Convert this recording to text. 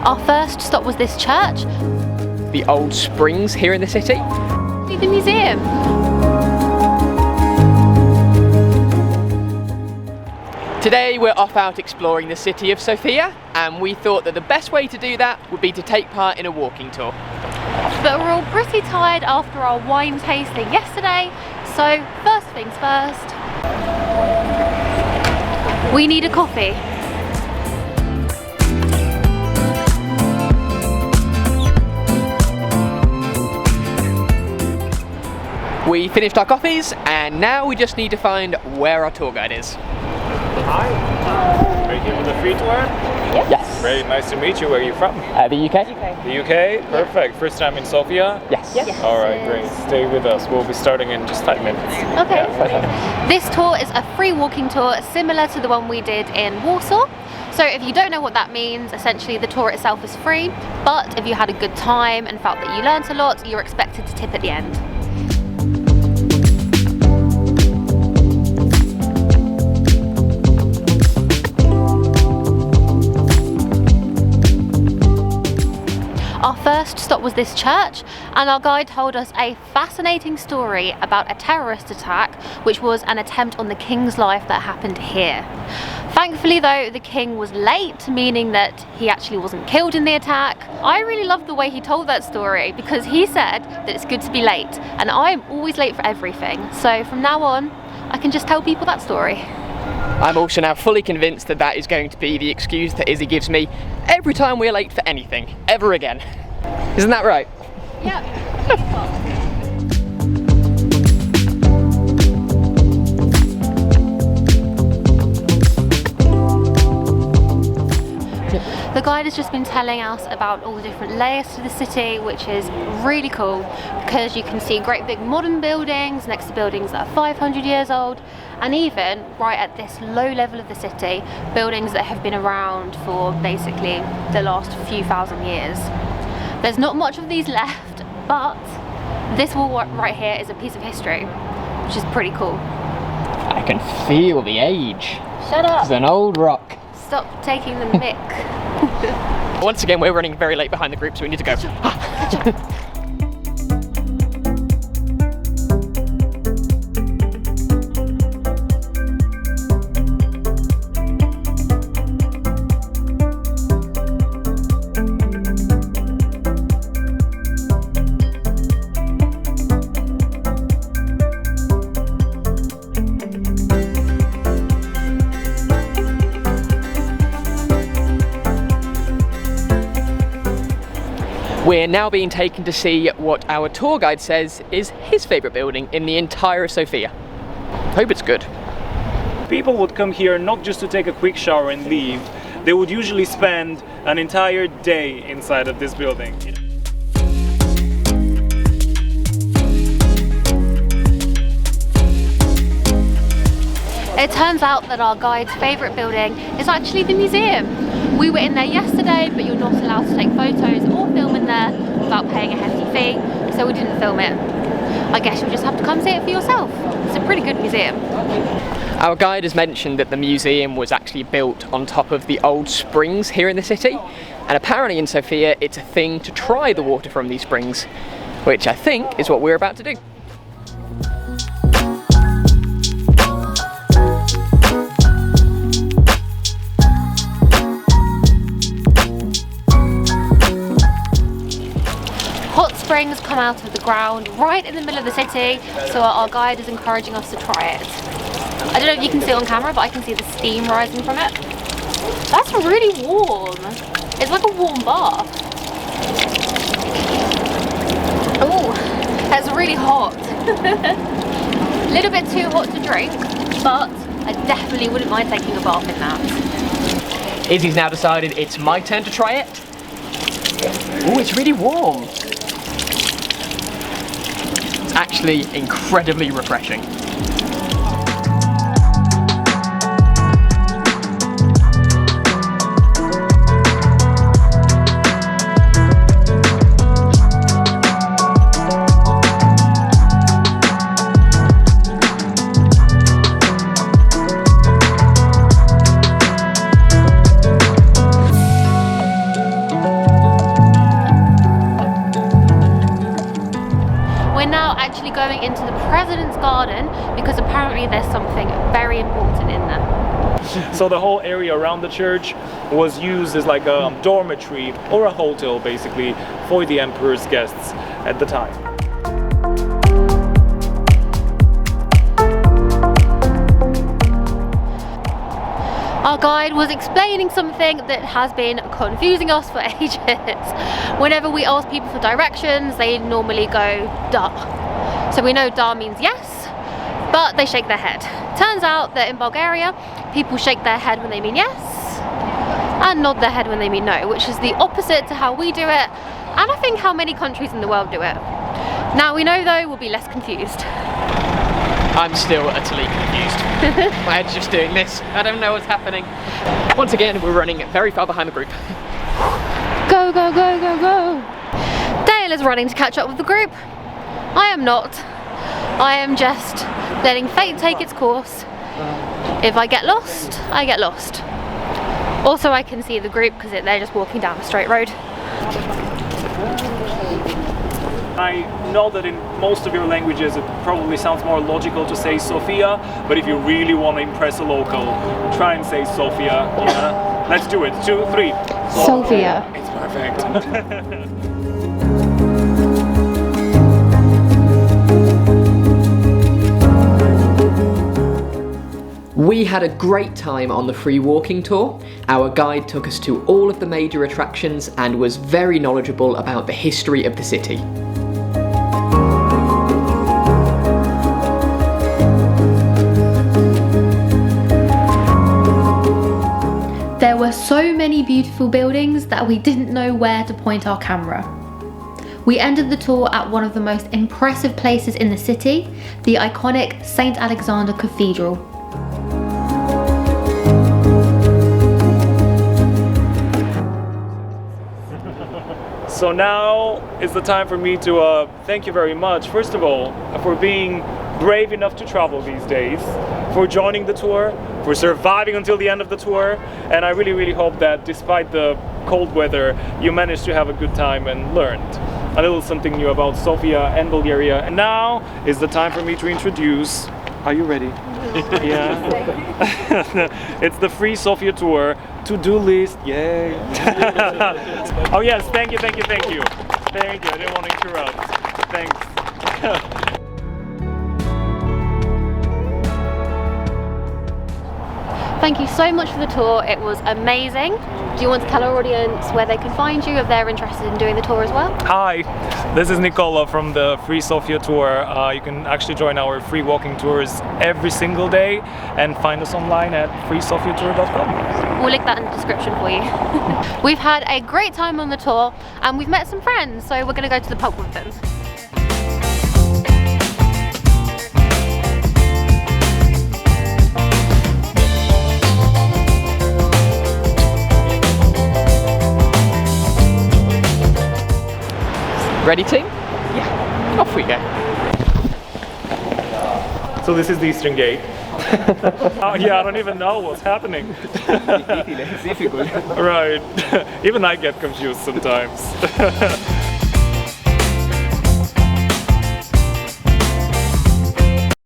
Our first stop was this church. The old springs here in the city. The museum. Today we're off out exploring the city of Sofia, and we thought that the best way to do that would be to take part in a walking tour. But we're all pretty tired after our wine tasting yesterday, so first things first, we need a coffee. We finished our coffees, and now we just need to find where our tour guide is. Hi, are you here with a free tour? Yes. Very nice to meet you. Where are you from? The UK. The UK? Perfect. First time in Sofia? Yes. Alright, great. Stay with us. We'll be starting in just 5 minutes. Okay. Yeah. This tour is a free walking tour similar to the one we did in Warsaw. So if you don't know what that means, essentially the tour itself is free, but if you had a good time and felt that you learnt a lot, you're expected to tip at the end. Our first stop was this church, and our guide told us a fascinating story about a terrorist attack, which was an attempt on the king's life that happened here. Thankfully though, the king was late, meaning that he actually wasn't killed in the attack. I really loved the way he told that story because he said that it's good to be late, and I'm always late for everything. So from now on, I can just tell people that story. I'm also now fully convinced that that is going to be the excuse that Izzy gives me every time we're late for anything, ever again. Isn't that right? Yep. The guide has just been telling us about all the different layers to the city, which is really cool because you can see great big modern buildings next to buildings that are 500 years old, and even right at this low level of the city, buildings that have been around for basically the last few thousand years. There's not much of these left, but this wall right here is a piece of history, which is pretty cool. I can feel the age. Shut up! It's an old rock. Stop taking the mic. Once again, we're running very late behind the group, so we need to go. We're now being taken to see what our tour guide says is his favourite building in the entire Sofia. Hope it's good. People would come here not just to take a quick shower and leave. They would usually spend an entire day inside of this building. It turns out that our guide's favourite building is actually the museum. We were in there yesterday, but you're not allowed to take photos or film in there without paying a hefty fee, so we didn't film it. I guess you'll just have to come see it for yourself. It's a pretty good museum. Our guide has mentioned that the museum was actually built on top of the old springs here in the city, and apparently in Sofia it's a thing to try the water from these springs, which I think is what we're about to do. Hot springs come out of the ground right in the middle of the city, so our guide is encouraging us to try it. I don't know if you can see it on camera, but I can see the steam rising from it. That's really warm. It's like a warm bath. Oh, that's really hot. A little bit too hot to drink, but I definitely wouldn't mind taking a bath in that. Izzy's now decided it's my turn to try it. Oh, it's really warm. It's actually incredibly refreshing. going into the President's Garden because apparently there's something very important in there. So the whole area around the church was used as like a dormitory or a hotel basically for the emperor's guests at the time. Our guide was explaining something that has been confusing us for ages. Whenever we ask people for directions, they normally go da. So we know da means yes, but they shake their head. Turns out that in Bulgaria, people shake their head when they mean yes, and nod their head when they mean no, which is the opposite to how we do it, and I think how many countries in the world do it. Now we know though, we'll be less confused. I'm still utterly confused. My head's just doing this. I don't know what's happening. Once again, we're running very far behind the group. Go, go, go, go, go. Dale is running to catch up with the group. I am not. I am just letting fate take its course. If I get lost, I get lost. Also, I can see the group because they're just walking down a straight road. I know that in most of your languages it probably sounds more logical to say Sofia, but if you really want to impress a local, try and say Sofia. Yeah? Let's do it. 2, 3. Sofia. It's perfect. We had a great time on the free walking tour. Our guide took us to all of the major attractions and was very knowledgeable about the history of the city. There were so many beautiful buildings that we didn't know where to point our camera. We ended the tour at one of the most impressive places in the city, the iconic St. Alexander Cathedral. So now is the time for me to thank you very much, first of all, for being brave enough to travel these days, for joining the tour, for surviving until the end of the tour, and I really, really hope that despite the cold weather, you managed to have a good time and learned a little something new about Sofia and Bulgaria. And now is the time for me to introduce... Are you ready? Yeah. It's the free Sofia tour to-do list. Yay! Oh yes, thank you. Thank you, I didn't want to interrupt. Thanks. Thank you so much for the tour, it was amazing. Do you want to tell our audience where they can find you if they're interested in doing the tour as well? Hi, this is Nicola from the Free Sofia Tour. You can actually join our free walking tours every single day and find us online at freesofiatour.com. We'll link that in the description for you. We've had a great time on the tour and we've met some friends, so we're going to go to the pub with them. Ready, team? Yeah. Off we go. So this is the Eastern Gate. Oh yeah, I don't even know what's happening. Difficult. Right. Even I get confused sometimes.